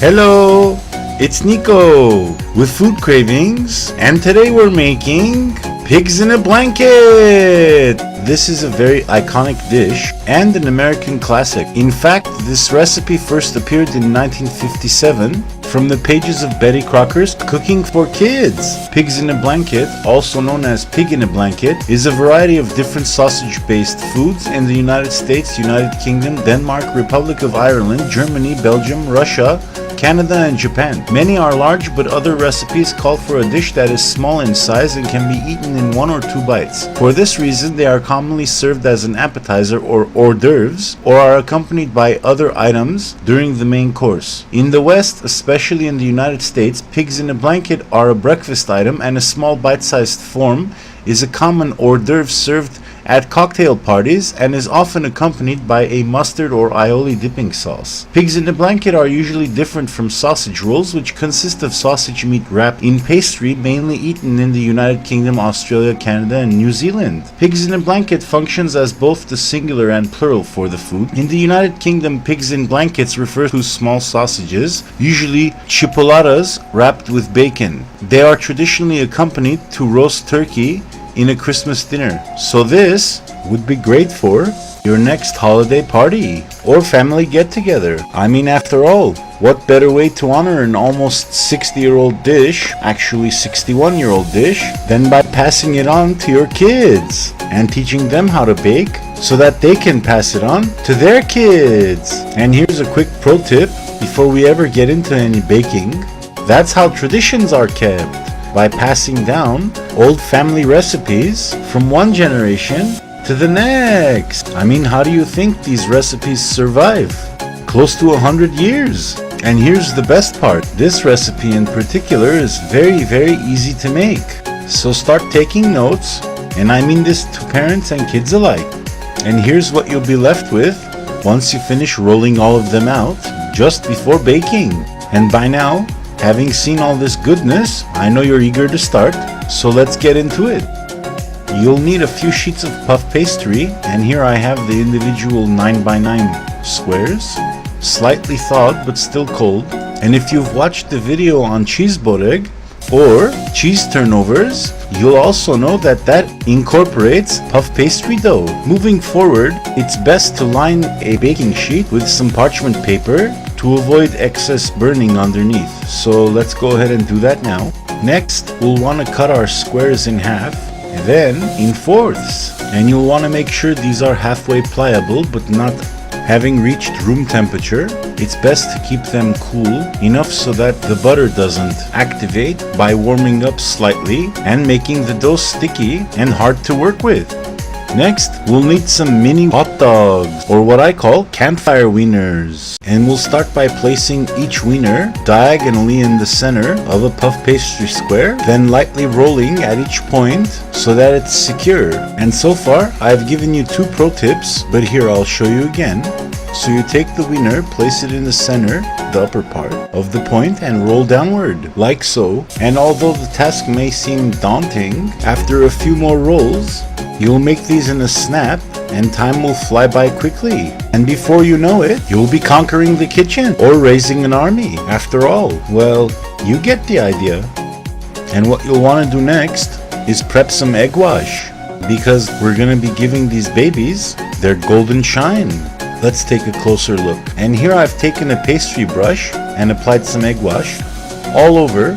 Hello, it's Nicko with Food Cravings, and today we're making pigs in a blanket. This is a very iconic dish and an American classic. In fact, this recipe first appeared in 1957 from the pages of Betty Crocker's Cooking for Kids. Pigs in a blanket, also known as pig in a blanket, is a variety of different sausage-based foods in the United States, United Kingdom, Denmark, Republic of Ireland, Germany, Belgium, Russia, Canada, and Japan. Many are large, but other recipes call for a dish that is small in size and can be eaten in 1 or 2 bites. For this reason, they are commonly served as an appetizer or hors d'oeuvres, or are accompanied by other items during the main course. In the West, especially in the United States, pigs in a blanket are a breakfast item, and a small bite-sized form is a common hors d'oeuvre served at cocktail parties and is often accompanied by a mustard or aioli dipping sauce. Pigs in a blanket are usually different from sausage rolls, which consist of sausage meat wrapped in pastry, mainly eaten in the United Kingdom, Australia, Canada, and New Zealand. Pigs in a blanket functions as both the singular and plural for the food. In the United Kingdom, pigs in blankets refer to small sausages, usually chipolatas, wrapped with bacon. They are traditionally accompanied to roast turkey in a Christmas dinner. So this would be great for your next holiday party or family get-together. I mean, after all, what better way to honor an almost 60-year-old dish, actually 61-year-old dish, than by passing it on to your kids and teaching them how to bake so that they can pass it on to their kids. And here's a quick pro tip before we ever get into any baking. That's how traditions are kept, by passing down old family recipes from one generation to the next. I mean, how do you think these recipes survive? Close to 100 years. And here's the best part. This recipe in particular is very easy to make. So start taking notes, and I mean this to parents and kids alike. And here's what you'll be left with once you finish rolling all of them out just before baking. And by now, having seen all this goodness, I know you're eager to start, so let's get into it. You'll need a few sheets of puff pastry, and here I have the individual 9x9 squares, slightly thawed but still cold. And if you've watched the video on cheese boreg or cheese turnovers, you'll also know that that incorporates puff pastry dough. Moving forward, it's best to line a baking sheet with some parchment paper to avoid excess burning underneath. So let's go ahead and do that now. Next, we'll want to cut our squares in half, then in fourths. And you'll want to make sure these are halfway pliable but not having reached room temperature. It's best to keep them cool enough so that the butter doesn't activate by warming up slightly and making the dough sticky and hard to work with. Next, we'll need some mini hot dogs, or what I call campfire wieners. And we'll start by placing each wiener diagonally in the center of a puff pastry square, then lightly rolling at each point so that it's secure. And so far, I've given you 2 pro tips, but here I'll show you again. So you take the wiener, place it in the center, the upper part of the point, and roll downward, like so. And although the task may seem daunting, after a few more rolls, you'll make these in a snap, and time will fly by quickly. And before you know it, you'll be conquering the kitchen or raising an army. After all, well, you get the idea. And what you'll want to do next is prep some egg wash, because we're going to be giving these babies their golden shine. Let's take a closer look. And here I've taken a pastry brush and applied some egg wash all over,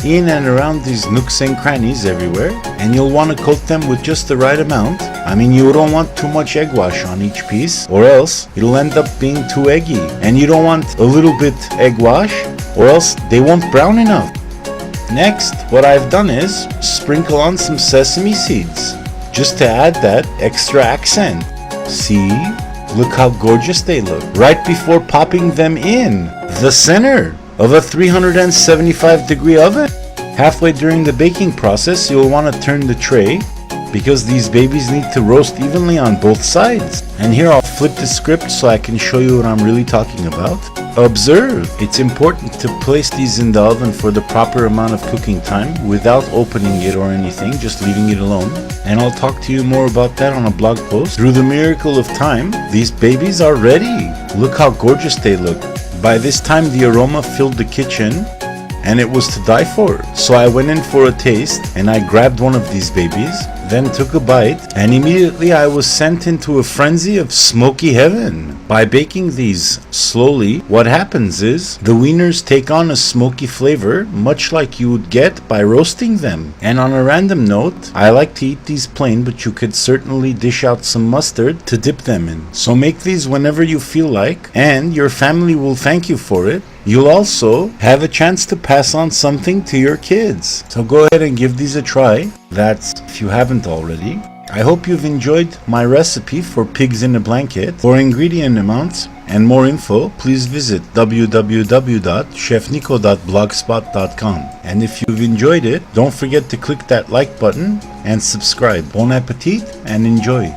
in and around these nooks and crannies everywhere. And you'll want to coat them with just the right amount. I mean, you don't want too much egg wash on each piece, or else it'll end up being too eggy. And you don't want a little bit egg wash, or else they won't brown enough. Next, what I've done is sprinkle on some sesame seeds, just to add that extra accent. See? Look how gorgeous they look. Right before popping them in the center of a 375-degree oven. Halfway during the baking process, you'll want to turn the tray, because these babies need to roast evenly on both sides. And here I'll flip the script so I can show you what I'm really talking about. Observe! It's important to place these in the oven for the proper amount of cooking time without opening it or anything, just leaving it alone. And I'll talk to you more about that on a blog post. Through the miracle of time, these babies are ready. Look how gorgeous they look. By this time the aroma filled the kitchen and it was to die for. So I went in for a taste and I grabbed one of these babies, then took a bite, and immediately I was sent into a frenzy of smoky heaven. By baking these slowly, what happens is the wieners take on a smoky flavor, much like you would get by roasting them. And on a random note, I like to eat these plain, but you could certainly dish out some mustard to dip them in. So make these whenever you feel like, and your family will thank you for it. You'll also have a chance to pass on something to your kids. So go ahead and give these a try. That's if you haven't already. I hope you've enjoyed my recipe for pigs in a blanket. For ingredient amounts and more info, please visit www.chefnicko.blogspot.com. And if you've enjoyed it, don't forget to click that like button and subscribe. Bon appetit and enjoy.